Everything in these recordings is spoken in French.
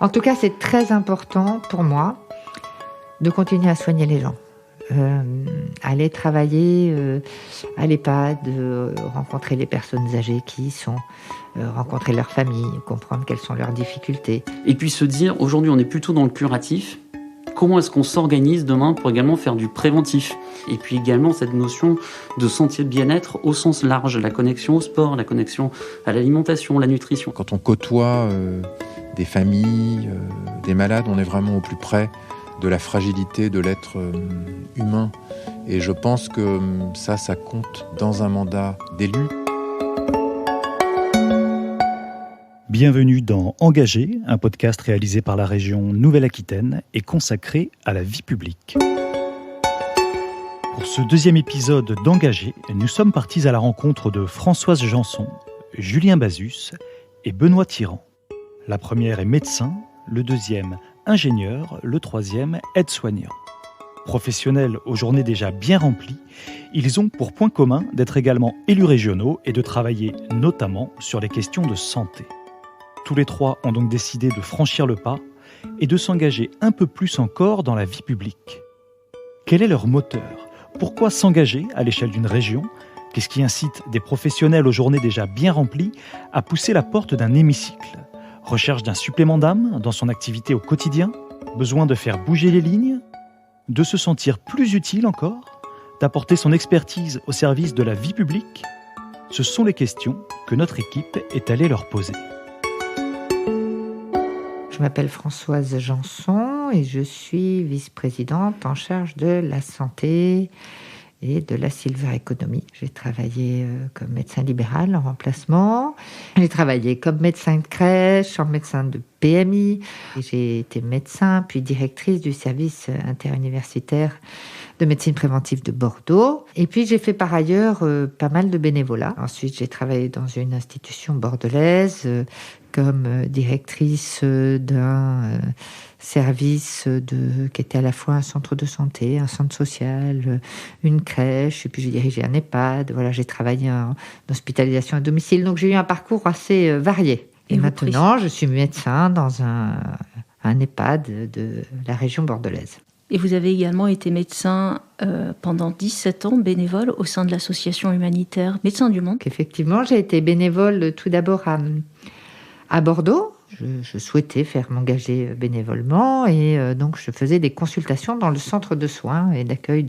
En tout cas, c'est très important pour moi de continuer à soigner les gens. Aller travailler à l'EHPAD, rencontrer les personnes âgées qui y sont, rencontrer leurs familles, comprendre quelles sont leurs difficultés. Et puis se dire, aujourd'hui on est plutôt dans le curatif, comment est-ce qu'on s'organise demain pour également faire du préventif ? Et puis également cette notion de sentier de bien-être au sens large, la connexion au sport, la connexion à l'alimentation, la nutrition. Quand on côtoie des familles, des malades, on est vraiment au plus près de la fragilité de l'être humain. Et je pense que ça compte dans un mandat d'élu. Bienvenue dans Engagé, un podcast réalisé par la région Nouvelle-Aquitaine et consacré à la vie publique. Pour ce deuxième épisode d'Engagé, nous sommes partis à la rencontre de Françoise Janson, Julien Bazus et Benoît Tirant. La première est médecin, le deuxième ingénieur, le troisième aide-soignant. Professionnels aux journées déjà bien remplies, ils ont pour point commun d'être également élus régionaux et de travailler notamment sur les questions de santé. Tous les trois ont donc décidé de franchir le pas et de s'engager un peu plus encore dans la vie publique. Quel est leur moteur ? Pourquoi s'engager à l'échelle d'une région ? Qu'est-ce qui incite des professionnels aux journées déjà bien remplies à pousser la porte d'un hémicycle ? Recherche d'un supplément d'âme dans son activité au quotidien ? Besoin de faire bouger les lignes ? De se sentir plus utile encore ? D'apporter son expertise au service de la vie publique ? Ce sont les questions que notre équipe est allée leur poser. Je m'appelle Françoise Janson et je suis vice-présidente en charge de la santé et de la Silver Economy. J'ai travaillé comme médecin libéral en remplacement. J'ai travaillé comme médecin de crèche, en médecin de PMI. J'ai été médecin, puis directrice du service interuniversitaire de médecine préventive de Bordeaux. Et puis j'ai fait par ailleurs pas mal de bénévolat. Ensuite, j'ai travaillé dans une institution bordelaise comme directrice d'un service qui était à la fois un centre de santé, un centre social, une crèche, et puis j'ai dirigé un EHPAD. Voilà, j'ai travaillé en hospitalisation à domicile, donc j'ai eu un parcours assez varié. Et maintenant, je suis médecin dans un EHPAD de la région bordelaise. Et vous avez également été médecin pendant 17 ans, bénévole au sein de l'association humanitaire Médecins du Monde. Effectivement, j'ai été bénévole tout d'abord à Bordeaux. Je souhaitais faire m'engager bénévolement et donc je faisais des consultations dans le centre de soins et d'accueil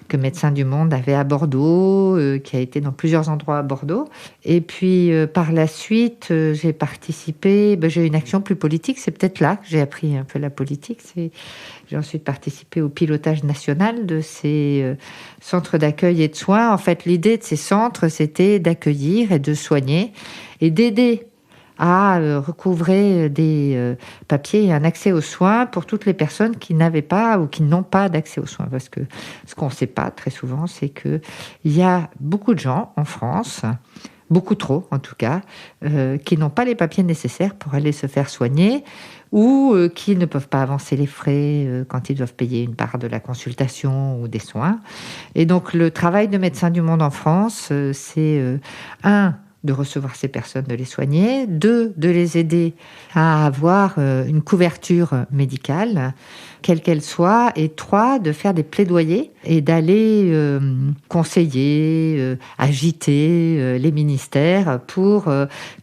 que Médecins du Monde avait à Bordeaux, qui a été dans plusieurs endroits à Bordeaux. Et puis par la suite, j'ai participé, j'ai eu une action plus politique, c'est peut-être là que j'ai appris un peu la politique. J'ai ensuite participé au pilotage national de ces centres d'accueil et de soins. En fait, l'idée de ces centres, c'était d'accueillir et de soigner et d'aider à recouvrer des papiers et un accès aux soins pour toutes les personnes qui n'avaient pas ou qui n'ont pas d'accès aux soins. Parce que ce qu'on ne sait pas très souvent, c'est qu'il y a beaucoup de gens en France, beaucoup trop en tout cas, qui n'ont pas les papiers nécessaires pour aller se faire soigner ou qui ne peuvent pas avancer les frais quand ils doivent payer une part de la consultation ou des soins. Et donc le travail de Médecins du Monde en France, c'est de recevoir ces personnes, de les soigner, 2, de les aider à avoir une couverture médicale, quelle qu'elle soit, et 3, de faire des plaidoyers et d'aller conseiller, agiter les ministères pour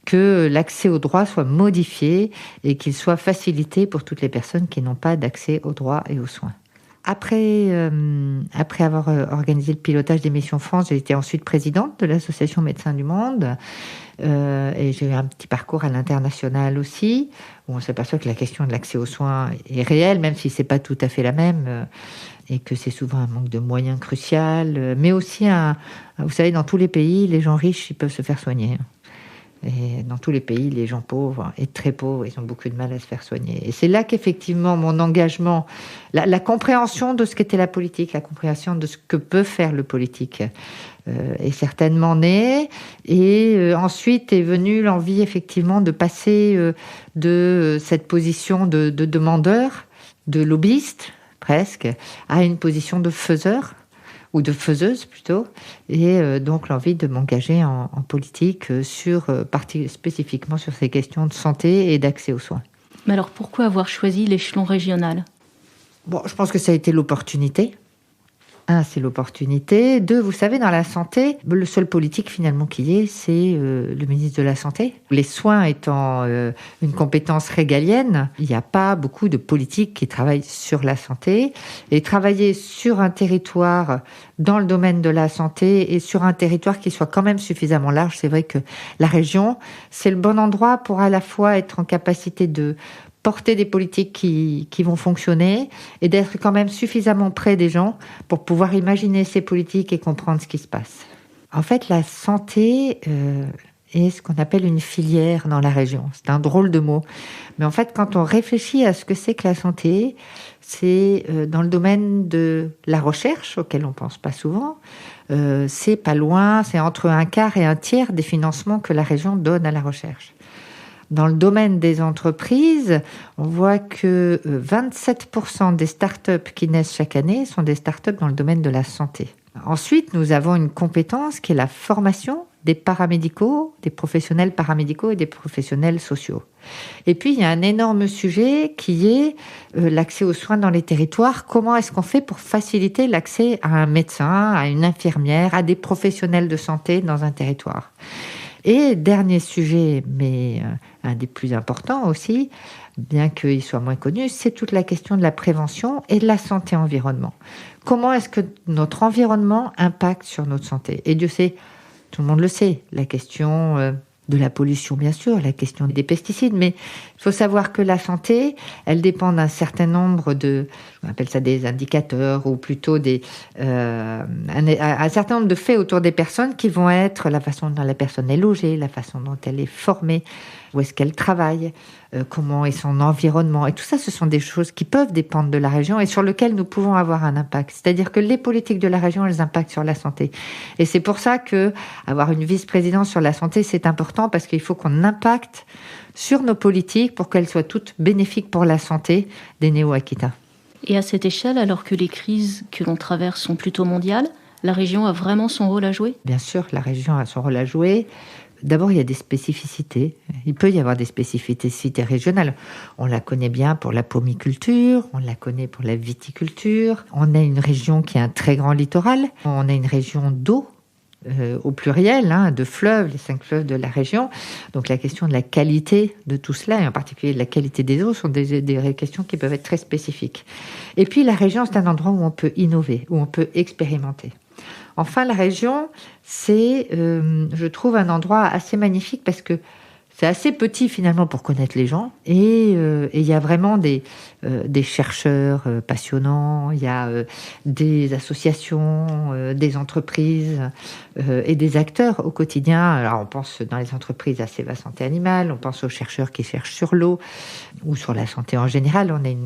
que l'accès aux droits soit modifié et qu'il soit facilité pour toutes les personnes qui n'ont pas d'accès aux droits et aux soins. Après avoir organisé le pilotage des missions France, j'ai été ensuite présidente de l'association Médecins du Monde et j'ai eu un petit parcours à l'international aussi, où on s'aperçoit que la question de l'accès aux soins est réelle, même si c'est pas tout à fait la même, et que c'est souvent un manque de moyens crucial, mais aussi vous savez, dans tous les pays, les gens riches, ils peuvent se faire soigner. Et dans tous les pays, les gens pauvres et très pauvres, ils ont beaucoup de mal à se faire soigner. Et c'est là qu'effectivement, mon engagement, la compréhension de ce qu'était la politique, la compréhension de ce que peut faire le politique est certainement née. Et ensuite est venue l'envie, effectivement, de passer de cette position de demandeur, de lobbyiste, presque, à une position de faiseur. Ou de faiseuse plutôt, et donc l'envie de m'engager en politique spécifiquement sur ces questions de santé et d'accès aux soins. Mais alors pourquoi avoir choisi l'échelon régional ? Bon, je pense que ça a été l'opportunité. 1, c'est l'opportunité. 2, vous savez, dans la santé, le seul politique finalement qui y est, c'est le ministre de la Santé. Les soins étant une compétence régalienne, il n'y a pas beaucoup de politiques qui travaillent sur la santé. Et travailler sur un territoire dans le domaine de la santé et sur un territoire qui soit quand même suffisamment large, c'est vrai que la région, c'est le bon endroit pour à la fois être en capacité de porter des politiques qui vont fonctionner et d'être quand même suffisamment près des gens pour pouvoir imaginer ces politiques et comprendre ce qui se passe. En fait, la santé est ce qu'on appelle une filière dans la région. C'est un drôle de mot. Mais en fait, quand on réfléchit à ce que c'est que la santé, c'est dans le domaine de la recherche, auquel on ne pense pas souvent. C'est pas loin, c'est entre 1/4 et 1/3 des financements que la région donne à la recherche. Dans le domaine des entreprises, on voit que 27% des startups qui naissent chaque année sont des startups dans le domaine de la santé. Ensuite, nous avons une compétence qui est la formation des paramédicaux, des professionnels paramédicaux et des professionnels sociaux. Et puis, il y a un énorme sujet qui est l'accès aux soins dans les territoires. Comment est-ce qu'on fait pour faciliter l'accès à un médecin, à une infirmière, à des professionnels de santé dans un territoire ? Et dernier sujet, mais un des plus importants aussi, bien qu'il soit moins connu, c'est toute la question de la prévention et de la santé-environnement. Comment est-ce que notre environnement impacte sur notre santé ? Et Dieu sait, tout le monde le sait, la question de la pollution, bien sûr, la question des pesticides, mais il faut savoir que la santé, elle dépend d'un certain nombre on appelle ça des indicateurs, ou plutôt un certain nombre de faits autour des personnes qui vont être la façon dont la personne est logée, la façon dont elle est formée, où est-ce qu'elle travaille, comment est son environnement. Et tout ça, ce sont des choses qui peuvent dépendre de la région et sur lesquelles nous pouvons avoir un impact. C'est-à-dire que les politiques de la région, elles impactent sur la santé. Et c'est pour ça que avoir une vice-présidence sur la santé, c'est important, parce qu'il faut qu'on impacte sur nos politiques pour qu'elles soient toutes bénéfiques pour la santé des Néo-Aquitains. Et à cette échelle, alors que les crises que l'on traverse sont plutôt mondiales, la région a vraiment son rôle à jouer ? Bien sûr, la région a son rôle à jouer. D'abord, il y a des spécificités. Il peut y avoir des spécificités régionales. On la connaît bien pour la pomiculture, on la connaît pour la viticulture. On a une région qui a un très grand littoral. On a une région d'eau, au pluriel, de fleuves, les 5 fleuves de la région. Donc la question de la qualité de tout cela, et en particulier de la qualité des eaux, sont des questions qui peuvent être très spécifiques. Et puis la région, c'est un endroit où on peut innover, où on peut expérimenter. Enfin, la région, c'est, je trouve, un endroit assez magnifique parce que c'est assez petit finalement pour connaître les gens. Et il y a vraiment des chercheurs passionnants, il y a des associations, des entreprises et des acteurs au quotidien. Alors on pense dans les entreprises à Ceva Santé Animale, on pense aux chercheurs qui cherchent sur l'eau ou sur la santé en général. On est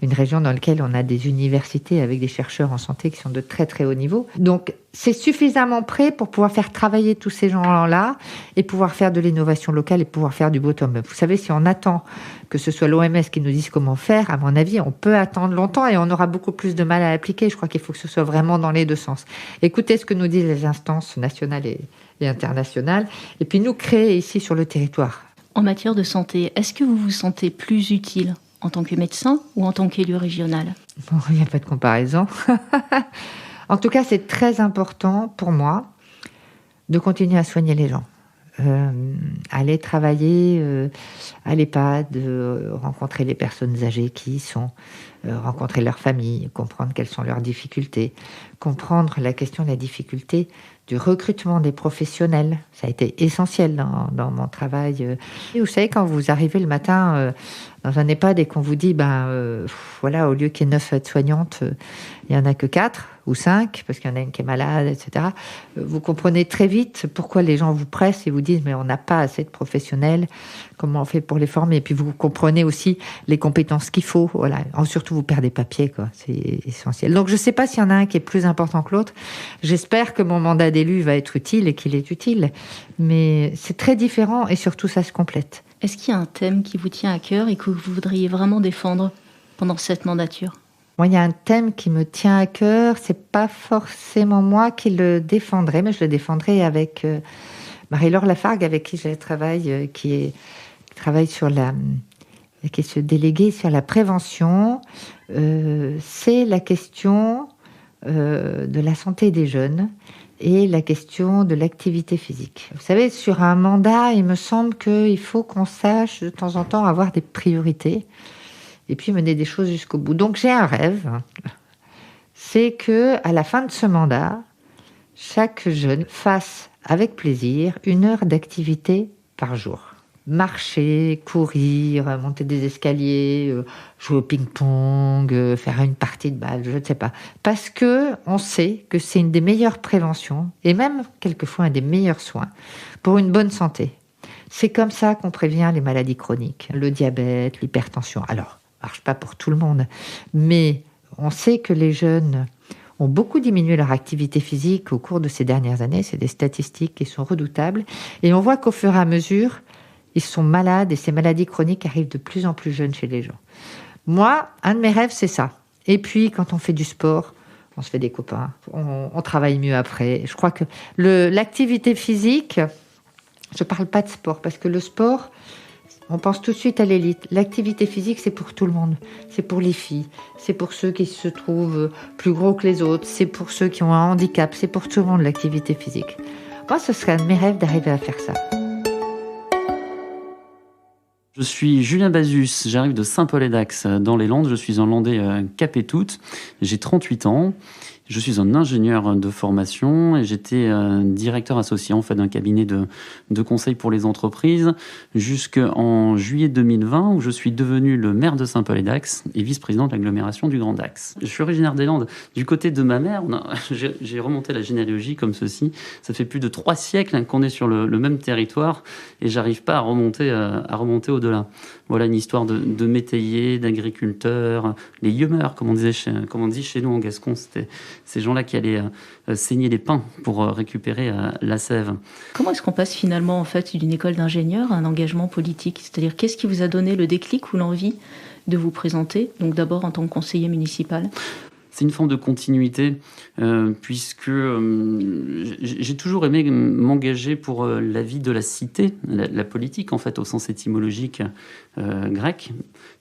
une région dans laquelle on a des universités avec des chercheurs en santé qui sont de très très haut niveau. Donc c'est suffisamment prêt pour pouvoir faire travailler tous ces gens-là et pouvoir faire de l'innovation locale et pouvoir faire du bottom-up. Vous savez, si on attend que ce soit l'OMS qui nous dise comment faire, à mon avis, on peut attendre longtemps et on aura beaucoup plus de mal à l'appliquer. Je crois qu'il faut que ce soit vraiment dans les deux sens. Écoutez ce que nous disent les instances nationales et internationales, et puis nous créer ici sur le territoire. En matière de santé, est-ce que vous vous sentez plus utile en tant que médecin ou en tant qu'élu régional ? Bon, il n'y a pas de comparaison. En tout cas, c'est très important pour moi de continuer à soigner les gens. Aller travailler à l'EHPAD, rencontrer les personnes âgées qui y sont, rencontrer leurs familles, comprendre quelles sont leurs difficultés, comprendre la question de la difficulté du recrutement des professionnels. Ça a été essentiel dans mon travail. Et vous savez, quand vous arrivez le matin dans un EHPAD et qu'on vous dit, voilà, au lieu qu'il y ait 9 aides-soignantes, il n'y en a que 4 ou 5, parce qu'il y en a une qui est malade, etc. Vous comprenez très vite pourquoi les gens vous pressent et vous disent, mais on n'a pas assez de professionnels, comment on fait pour les former ? Et puis vous comprenez aussi les compétences qu'il faut. Voilà. Surtout, vous perdez papier, quoi. C'est essentiel. Donc, je ne sais pas s'il y en a un qui est plus important que l'autre. J'espère que mon mandat d'élu va être utile et qu'il est utile. Mais c'est très différent et surtout, ça se complète. Est-ce qu'il y a un thème qui vous tient à cœur et que vous voudriez vraiment défendre pendant cette mandature ? Moi, il y a un thème qui me tient à cœur. C'est pas forcément moi qui le défendrai, mais je le défendrai avec Marie-Laure Lafargue, avec qui je travaille, qui travaille sur qui est ce délégué sur la prévention, c'est la question de la santé des jeunes et la question de l'activité physique. Vous savez, sur un mandat, il me semble qu'il faut qu'on sache de temps en temps avoir des priorités et puis mener des choses jusqu'au bout. Donc j'ai un rêve, c'est que à la fin de ce mandat, chaque jeune fasse avec plaisir 1 heure d'activité par jour. Marcher, courir, monter des escaliers, jouer au ping-pong, faire une partie de balle, je ne sais pas. Parce que on sait que c'est une des meilleures préventions et même quelquefois un des meilleurs soins pour une bonne santé. C'est comme ça qu'on prévient les maladies chroniques, le diabète, l'hypertension. Alors, ça marche pas pour tout le monde, mais on sait que les jeunes ont beaucoup diminué leur activité physique au cours de ces dernières années. C'est des statistiques qui sont redoutables. Et on voit qu'au fur et à mesure, ils sont malades et ces maladies chroniques arrivent de plus en plus jeunes chez les gens. Moi, un de mes rêves, c'est ça. Et puis, quand on fait du sport, on se fait des copains, on travaille mieux après. Je crois que l'activité physique, je ne parle pas de sport, parce que le sport, on pense tout de suite à l'élite. L'activité physique, c'est pour tout le monde. C'est pour les filles, c'est pour ceux qui se trouvent plus gros que les autres, c'est pour ceux qui ont un handicap, c'est pour tout le monde, l'activité physique. Moi, ce serait un de mes rêves d'arriver à faire ça. Je suis Julien Bazus, j'arrive de Saint-Paul-et-Dax dans les Landes, je suis un Landais Capétout, j'ai 38 ans. Je suis un ingénieur de formation et j'étais directeur associé en fait d'un cabinet de conseil pour les entreprises jusqu'en juillet 2020 où je suis devenu le maire de Saint-Paul-et-Dax et vice-président de l'agglomération du Grand Dax. Je suis originaire des Landes. Du côté de ma mère, j'ai remonté la généalogie comme ceci. Ça fait plus de 3 siècles qu'on est sur le même territoire et j'arrive pas à remonter au-delà. Voilà une histoire de métayers, d'agriculteurs, les yeumeurs, comme on dit chez nous en Gascon, c'était ces gens-là qui allaient saigner les pins pour récupérer la sève. Comment est-ce qu'on passe finalement en fait d'une école d'ingénieur à un engagement politique ? C'est-à-dire qu'est-ce qui vous a donné le déclic ou l'envie de vous présenter, donc d'abord en tant que conseiller municipal ? C'est une forme de continuité, puisque j'ai toujours aimé m'engager pour la vie de la cité, la politique en fait, au sens étymologique grec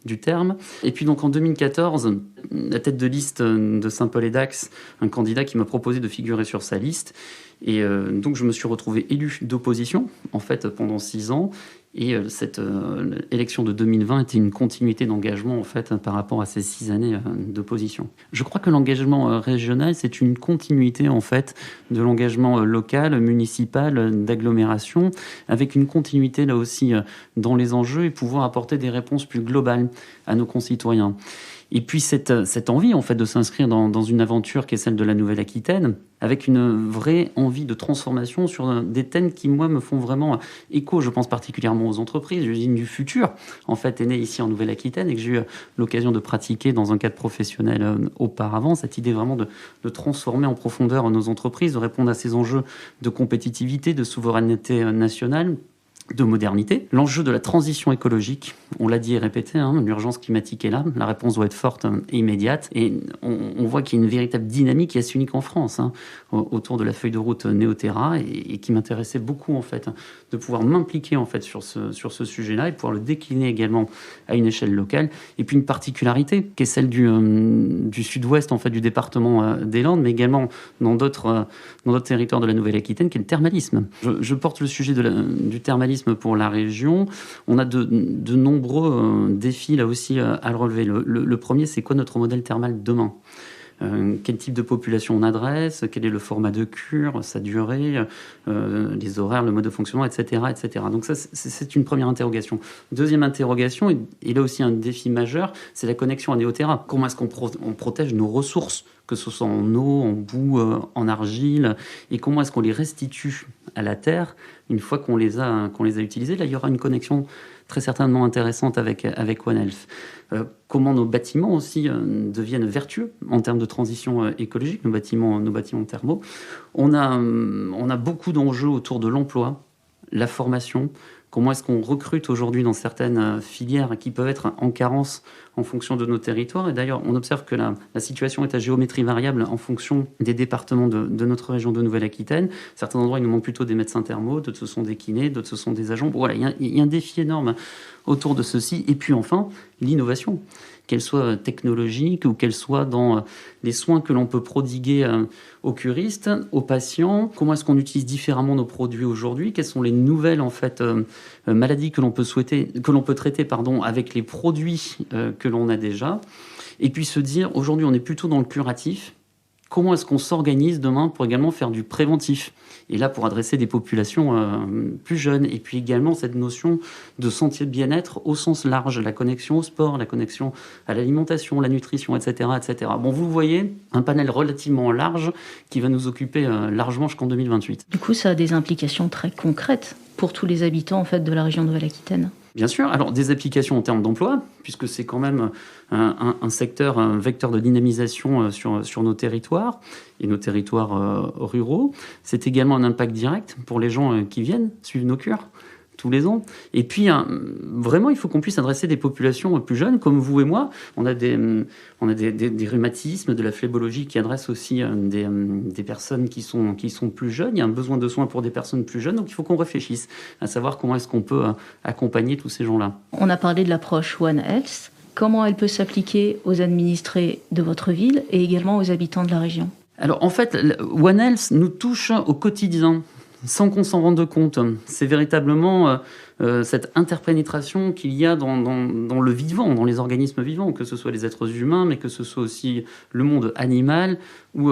du terme. Et puis donc en 2014, la tête de liste de Saint-Paul-et-Dax, un candidat qui m'a proposé de figurer sur sa liste. Et donc je me suis retrouvé élu d'opposition en fait pendant 6 ans. Et cette élection de 2020 était une continuité d'engagement en fait par rapport à ces 6 années d'opposition. Je crois que l'engagement régional, c'est une continuité en fait de l'engagement local, municipal, d'agglomération, avec une continuité là aussi dans les enjeux et pouvoir apporter des réponses plus globales à nos concitoyens. Et puis cette envie en fait de s'inscrire dans une aventure qui est celle de la Nouvelle-Aquitaine, avec une vraie envie de transformation sur des thèmes qui moi me font vraiment écho. Je pense particulièrement aux entreprises. L'usine du futur en fait est née ici en Nouvelle-Aquitaine et que j'ai eu l'occasion de pratiquer dans un cadre professionnel auparavant. Cette idée vraiment de transformer en profondeur nos entreprises, de répondre à ces enjeux de compétitivité, de souveraineté nationale, de modernité. L'enjeu de la transition écologique, on l'a dit et répété, l'urgence climatique est là, la réponse doit être forte et immédiate. Et on voit qu'il y a une véritable dynamique qui est assez unique en France, autour de la feuille de route Néoterra, et qui m'intéressait beaucoup en fait, de pouvoir m'impliquer en fait sur ce sujet-là et pouvoir le décliner également à une échelle locale. Et puis une particularité qui est celle du sud-ouest en fait du département des Landes, mais également dans d'autres territoires de la Nouvelle-Aquitaine, qui est le thermalisme. Je porte le sujet du thermalisme pour la région. On a de nombreux défis là aussi à le relever. Le premier, c'est quoi notre modèle thermal demain ? Quel type de population on adresse, quel est le format de cure, sa durée, les horaires, le mode de fonctionnement, etc., etc. Donc ça, c'est une première interrogation. Deuxième interrogation, et là aussi un défi majeur, c'est la connexion à Néoterra. Comment est-ce qu'on protège nos ressources, que ce soit en eau, en boue, en argile, et comment est-ce qu'on les restitue à la terre une fois qu'on les a utilisés? Là, il y aura une connexion très certainement intéressante avec One Health. Comment nos bâtiments aussi deviennent vertueux en termes de transition écologique, nos bâtiments thermaux. On a beaucoup d'enjeux autour de l'emploi, la formation. Comment est-ce qu'on recrute aujourd'hui dans certaines filières qui peuvent être en carence en fonction de nos territoires? Et d'ailleurs, on observe que la situation est à géométrie variable en fonction des départements de notre région de Nouvelle-Aquitaine. Certains endroits, il nous manque plutôt des médecins thermaux, d'autres ce sont des kinés, d'autres ce sont des agents. Voilà, il y a un défi énorme autour de ceci. Et puis enfin, l'innovation, qu'elle soit technologique ou qu'elle soit dans les soins que l'on peut prodiguer aux curistes, aux patients. Comment est-ce qu'on utilise différemment nos produits aujourd'hui? Quelles sont les nouvelles maladies que l'on peut traiter avec les produits que l'on a déjà? Et puis se dire, aujourd'hui on est plutôt dans le curatif. Comment est-ce qu'on s'organise demain pour également faire du préventif? Et là, pour adresser des populations plus jeunes. Et puis également cette notion de sentier de bien-être au sens large, la connexion au sport, la connexion à l'alimentation, la nutrition, etc., etc. Bon, vous voyez, un panel relativement large qui va nous occuper largement jusqu'en 2028. Du coup, ça a des implications très concrètes pour tous les habitants en fait, de la région Nouvelle-Aquitaine. Bien sûr, alors des applications en termes d'emploi, puisque c'est quand même un secteur, un vecteur de dynamisation sur nos territoires et nos territoires ruraux. C'est également un impact direct pour les gens qui viennent suivre nos cures tous les ans. Et puis, vraiment, il faut qu'on puisse adresser des populations plus jeunes, comme vous et moi. On a des rhumatismes, de la phlébologie qui adresse aussi des personnes qui sont plus jeunes. Il y a un besoin de soins pour des personnes plus jeunes, donc il faut qu'on réfléchisse à savoir comment est-ce qu'on peut accompagner tous ces gens-là. On a parlé de l'approche One Health. Comment elle peut s'appliquer aux administrés de votre ville et également aux habitants de la région? Alors, en fait, One Health nous touche au quotidien, sans qu'on s'en rende compte. C'est véritablement cette interpénétration qu'il y a dans le vivant, dans les organismes vivants, que ce soit les êtres humains, mais que ce soit aussi le monde animal ou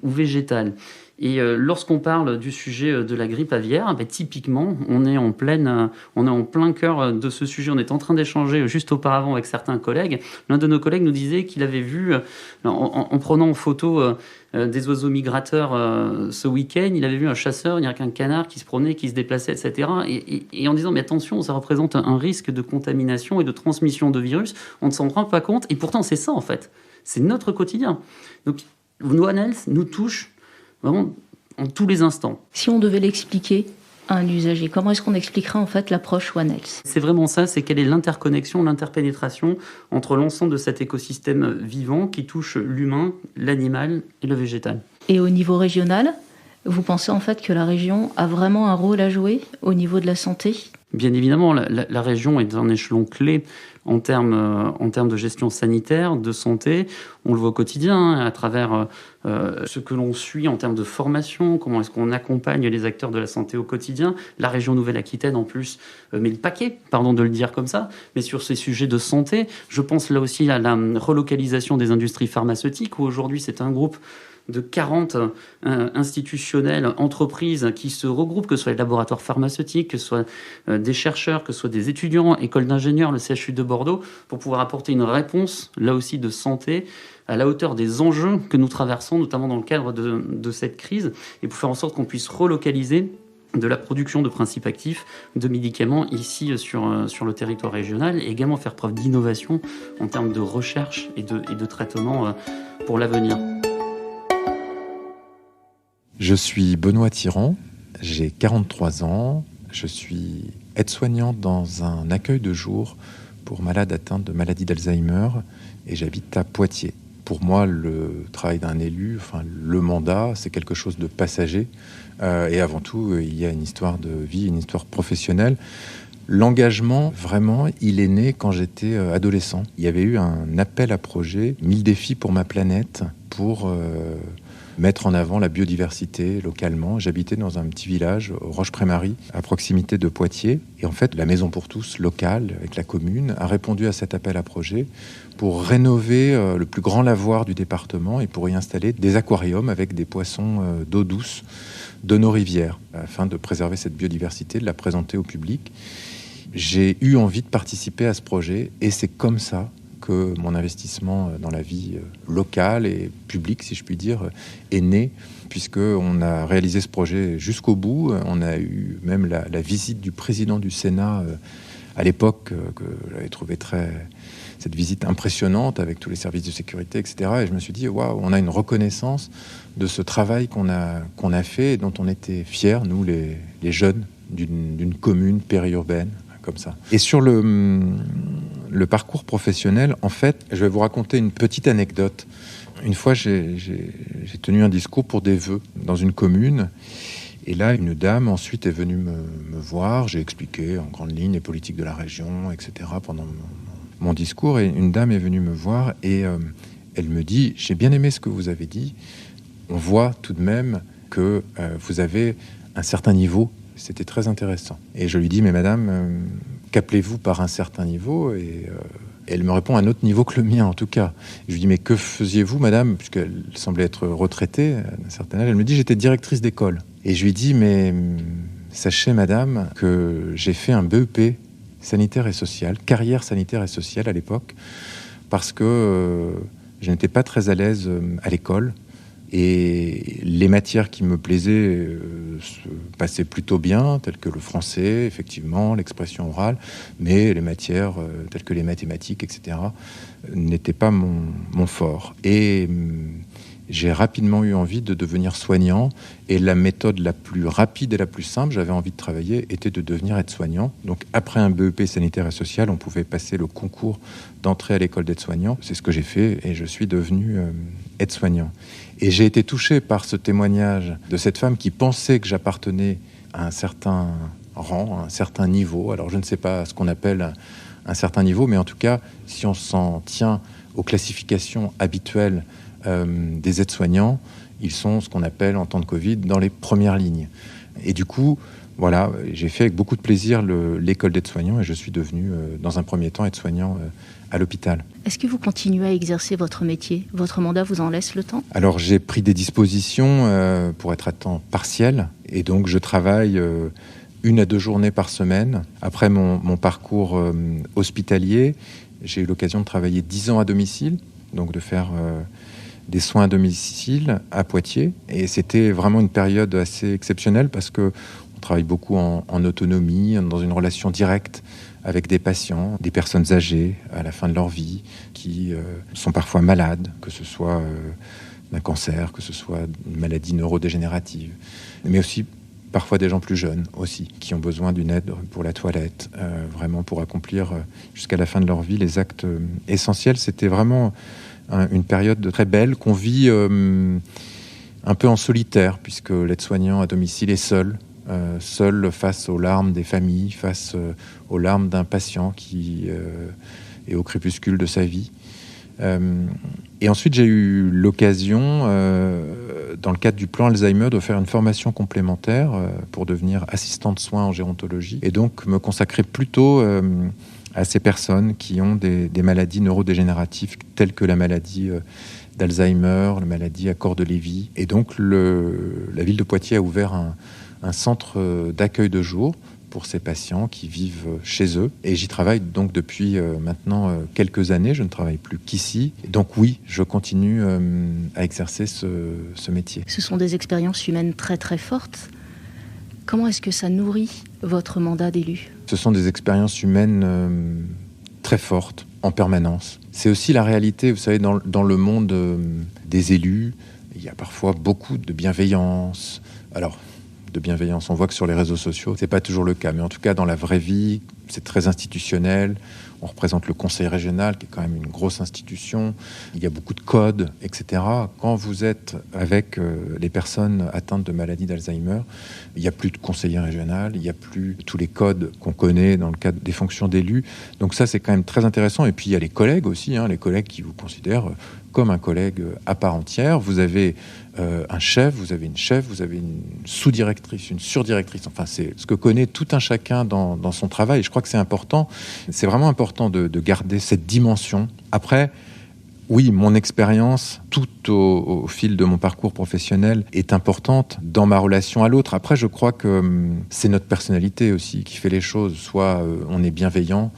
végétal. Et lorsqu'on parle du sujet de la grippe aviaire, typiquement, on est en plein cœur de ce sujet. On est en train d'échanger juste auparavant avec certains collègues. L'un de nos collègues nous disait qu'il avait vu, en prenant en photo des oiseaux migrateurs ce week-end, il avait vu un chasseur, il n'y a qu'un canard qui se promenait, qui se déplaçait, etc. Et en disant, mais attention, ça représente un risque de contamination et de transmission de virus. On ne s'en rend pas compte. Et pourtant, c'est ça, en fait. C'est notre quotidien. Donc, One Health nous touche vraiment en tous les instants. Si on devait l'expliquer à un usager, comment est-ce qu'on expliquerait en fait l'approche One Health? C'est vraiment ça, c'est quelle est l'interconnexion, l'interpénétration entre l'ensemble de cet écosystème vivant qui touche l'humain, l'animal et le végétal. Et au niveau régional, vous pensez en fait que la région a vraiment un rôle à jouer au niveau de la santé? Bien évidemment, la région est un échelon clé en termes de gestion sanitaire, de santé. On le voit au quotidien à travers ce que l'on suit en termes de formation, comment est-ce qu'on accompagne les acteurs de la santé au quotidien. La région Nouvelle-Aquitaine, en plus, met le paquet, pardon de le dire comme ça, mais sur ces sujets de santé. Je pense là aussi à la relocalisation des industries pharmaceutiques, où aujourd'hui c'est un groupe de 40 institutionnels, entreprises qui se regroupent, que ce soit les laboratoires pharmaceutiques, que ce soit des chercheurs, que ce soit des étudiants, école d'ingénieurs, le CHU de Bordeaux, pour pouvoir apporter une réponse, là aussi, de santé, à la hauteur des enjeux que nous traversons, notamment dans le cadre de cette crise, et pour faire en sorte qu'on puisse relocaliser de la production de principes actifs, de médicaments ici sur le territoire régional, et également faire preuve d'innovation en termes de recherche et de traitement pour l'avenir. Je suis Benoît Tirant, j'ai 43 ans, je suis aide-soignante dans un accueil de jour pour malades atteints de maladie d'Alzheimer et j'habite à Poitiers. Pour moi, le travail d'un élu, le mandat, c'est quelque chose de passager et avant tout, il y a une histoire de vie, une histoire professionnelle. L'engagement, vraiment, il est né quand j'étais adolescent. Il y avait eu un appel à projet, 1000 défis pour ma planète, pour mettre en avant la biodiversité localement. J'habitais dans un petit village, Roche-Prémarie, à proximité de Poitiers. Et en fait, la Maison pour tous locale, avec la commune, a répondu à cet appel à projet pour rénover le plus grand lavoir du département et pour y installer des aquariums avec des poissons d'eau douce de nos rivières, afin de préserver cette biodiversité, de la présenter au public. J'ai eu envie de participer à ce projet et c'est comme ça que mon investissement dans la vie locale et publique, si je puis dire, est né, puisqu'on a réalisé ce projet jusqu'au bout. On a eu même la visite du président du Sénat à l'époque, que j'avais trouvé cette visite impressionnante avec tous les services de sécurité, etc. Et je me suis dit, waouh, on a une reconnaissance de ce travail qu'on a fait et dont on était fiers, nous, les jeunes d'une commune périurbaine, comme ça. Et sur le parcours professionnel, en fait, je vais vous raconter une petite anecdote. Une fois, j'ai tenu un discours pour des vœux dans une commune Et là, une dame ensuite est venue me voir. J'ai expliqué en grande ligne les politiques de la région, etc. pendant mon discours. Et une dame est venue me voir et elle me dit « J'ai bien aimé ce que vous avez dit. On voit tout de même que vous avez un certain niveau. » C'était très intéressant. Et je lui dis « Mais madame, qu'appelez-vous par un certain niveau ?» Et elle me répond « Un autre niveau que le mien, en tout cas. » Je lui dis « Mais que faisiez-vous, madame ?» Puisqu'elle semblait être retraitée d'un certain âge. Elle me dit « J'étais directrice d'école. » Et je lui dis « Mais sachez, madame, que j'ai fait un BEP sanitaire et social, carrière sanitaire et sociale à l'époque, parce que je n'étais pas très à l'aise à l'école. Et les matières qui me plaisaient se passaient plutôt bien, telles que le français, effectivement, l'expression orale, mais les matières telles que les mathématiques, etc., n'étaient pas mon fort. Et j'ai rapidement eu envie de devenir soignant, et la méthode la plus rapide et la plus simple, j'avais envie de travailler, était de devenir aide-soignant. Donc après un BEP sanitaire et social, on pouvait passer le concours d'entrée à l'école d'aide-soignant. C'est ce que j'ai fait, et je suis devenu aide-soignant. Et j'ai été touché par ce témoignage de cette femme qui pensait que j'appartenais à un certain rang, à un certain niveau. Alors je ne sais pas ce qu'on appelle un certain niveau, mais en tout cas, si on s'en tient aux classifications habituelles des aides-soignants, ils sont ce qu'on appelle en temps de Covid dans les premières lignes. Et du coup, voilà, j'ai fait avec beaucoup de plaisir l'école d'aide-soignant et je suis devenu, dans un premier temps, aide-soignant à l'hôpital. Est-ce que vous continuez à exercer votre métier ? Votre mandat vous en laisse le temps ? Alors, j'ai pris des dispositions pour être à temps partiel et donc je travaille 1 à 2 journées par semaine. Après mon parcours hospitalier, j'ai eu l'occasion de travailler 10 ans à domicile, donc de faire des soins à domicile à Poitiers. Et c'était vraiment une période assez exceptionnelle parce qu'on travaille beaucoup en autonomie, dans une relation directe avec des patients, des personnes âgées à la fin de leur vie, qui sont parfois malades, que ce soit d'un cancer, que ce soit une maladie neurodégénérative, mais aussi parfois des gens plus jeunes aussi, qui ont besoin d'une aide pour la toilette, vraiment pour accomplir jusqu'à la fin de leur vie les actes essentiels. C'était vraiment une période très belle qu'on vit un peu en solitaire, puisque l'aide-soignant à domicile est seul face aux larmes des familles, face aux larmes d'un patient qui est au crépuscule de sa vie. Et ensuite, j'ai eu l'occasion, dans le cadre du plan Alzheimer, de faire une formation complémentaire pour devenir assistant de soins en gérontologie, et donc me consacrer plutôt à ces personnes qui ont des maladies neurodégénératives telles que la maladie d'Alzheimer, la maladie à corps de Lévy. Et donc la ville de Poitiers a ouvert un centre d'accueil de jour pour ces patients qui vivent chez eux. Et j'y travaille donc depuis maintenant quelques années. Je ne travaille plus qu'ici. Et donc oui, je continue à exercer ce métier. Ce sont des expériences humaines très très fortes. Comment est-ce que ça nourrit votre mandat d'élu ? Ce sont des expériences humaines très fortes, en permanence. C'est aussi la réalité, vous savez, dans le monde des élus, il y a parfois beaucoup de bienveillance. Alors, de bienveillance, on voit que sur les réseaux sociaux, c'est pas toujours le cas, mais en tout cas, dans la vraie vie, c'est très institutionnel. On représente le conseil régional, qui est quand même une grosse institution. Il y a beaucoup de codes, etc. Quand vous êtes avec les personnes atteintes de maladie d'Alzheimer, il n'y a plus de conseiller régional, il n'y a plus tous les codes qu'on connaît dans le cadre des fonctions d'élus. Donc ça, c'est quand même très intéressant. Et puis, il y a les collègues aussi, les collègues qui vous considèrent comme un collègue à part entière. Vous avez un chef, vous avez une chef, vous avez une sous-directrice, une surdirectrice. Enfin, c'est ce que connaît tout un chacun dans son travail. Et je crois que c'est important. C'est vraiment important de garder cette dimension. Après, oui, mon expérience, tout au fil de mon parcours professionnel, est importante dans ma relation à l'autre. Après, je crois que c'est notre personnalité aussi qui fait les choses. Soit on est bienveillant,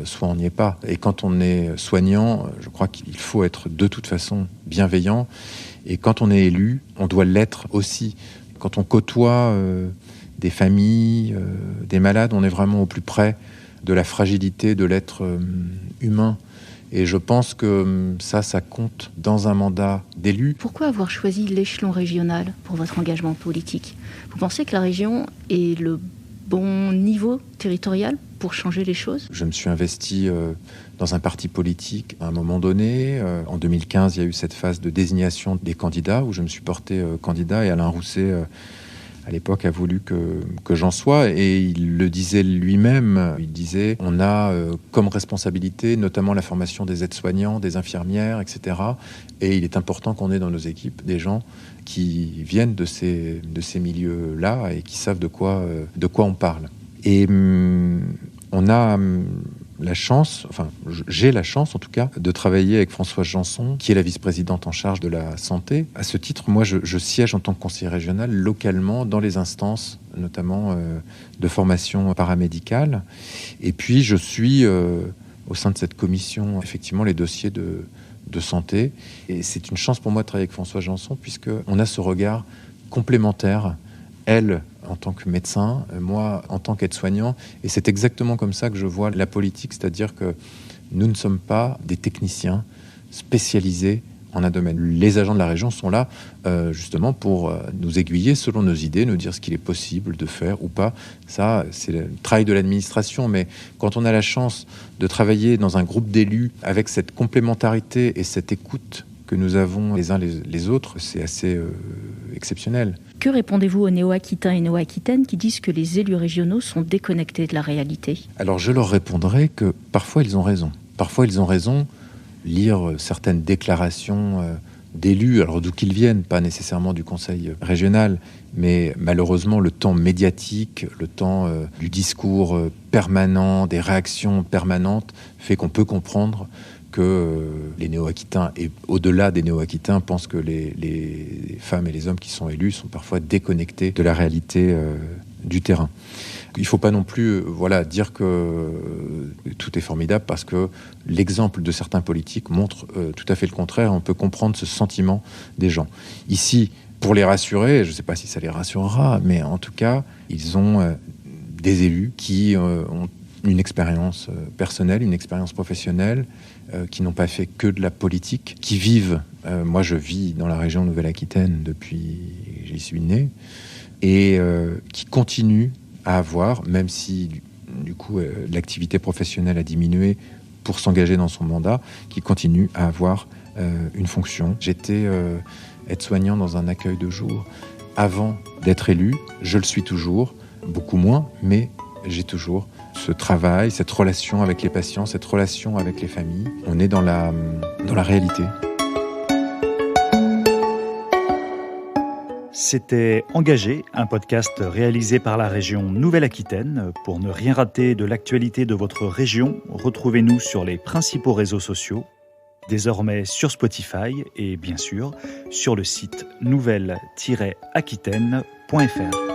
soit on n'y est pas. Et quand on est soignant, je crois qu'il faut être de toute façon bienveillant. Et quand on est élu, on doit l'être aussi. Quand on côtoie des familles, des malades, on est vraiment au plus près de la fragilité de l'être humain. Et je pense que ça compte dans un mandat d'élu. Pourquoi avoir choisi l'échelon régional pour votre engagement politique ? Vous pensez que la région est le bon niveau territorial pour changer les choses ? Je me suis investi dans un parti politique à un moment donné. En 2015, il y a eu cette phase de désignation des candidats où je me suis porté candidat et Alain Rousset à l'époque, a voulu que j'en sois. Et il le disait lui-même. Il disait, on a comme responsabilité notamment la formation des aides-soignants, des infirmières, etc. Et il est important qu'on ait dans nos équipes des gens qui viennent de ces milieux-là et qui savent de quoi on parle. Et on a la chance, enfin j'ai la chance en tout cas, de travailler avec Françoise Janson, qui est la vice-présidente en charge de la santé. À ce titre, moi je siège en tant que conseiller régional localement dans les instances, notamment de formation paramédicale. Et puis je suis au sein de cette commission, effectivement, les dossiers de santé. Et c'est une chance pour moi de travailler avec Françoise Janson, puisqu'on a ce regard complémentaire, elle en tant que médecin, moi en tant qu'aide-soignant. Et c'est exactement comme ça que je vois la politique, c'est-à-dire que nous ne sommes pas des techniciens spécialisés en un domaine. Les agents de la région sont là justement pour nous aiguiller selon nos idées, nous dire ce qu'il est possible de faire ou pas. Ça, c'est le travail de l'administration, mais quand on a la chance de travailler dans un groupe d'élus avec cette complémentarité et cette écoute que nous avons les uns les autres, c'est assez exceptionnel. Que répondez-vous aux néo-aquitains et néo-aquitaines qui disent que les élus régionaux sont déconnectés de la réalité ? Alors je leur répondrai que parfois ils ont raison. Parfois ils ont raison. Lire certaines déclarations d'élus, alors d'où qu'ils viennent, pas nécessairement du conseil régional, mais malheureusement le temps médiatique, le temps du discours permanent, des réactions permanentes, fait qu'on peut comprendre que les néo-aquitains, et au-delà des néo-aquitains, pensent que les femmes et les hommes qui sont élus sont parfois déconnectés de la réalité du terrain. Il ne faut pas non plus dire que tout est formidable, parce que l'exemple de certains politiques montre tout à fait le contraire. On peut comprendre ce sentiment des gens. Ici, pour les rassurer, je ne sais pas si ça les rassurera, mais en tout cas, ils ont des élus qui ont une expérience personnelle, une expérience professionnelle, qui n'ont pas fait que de la politique, qui vivent. Moi, je vis dans la région Nouvelle-Aquitaine depuis que j'y suis né, et qui continuent à avoir, même si du coup l'activité professionnelle a diminué pour s'engager dans son mandat, qui continue à avoir une fonction. J'étais aide-soignant dans un accueil de jour avant d'être élu. Je le suis toujours, beaucoup moins, mais j'ai toujours ce travail, cette relation avec les patients, cette relation avec les familles. On est dans la réalité. C'était Engagé, un podcast réalisé par la région Nouvelle-Aquitaine. Pour ne rien rater de l'actualité de votre région, retrouvez-nous sur les principaux réseaux sociaux, désormais sur Spotify et bien sûr sur le site nouvelle-aquitaine.fr.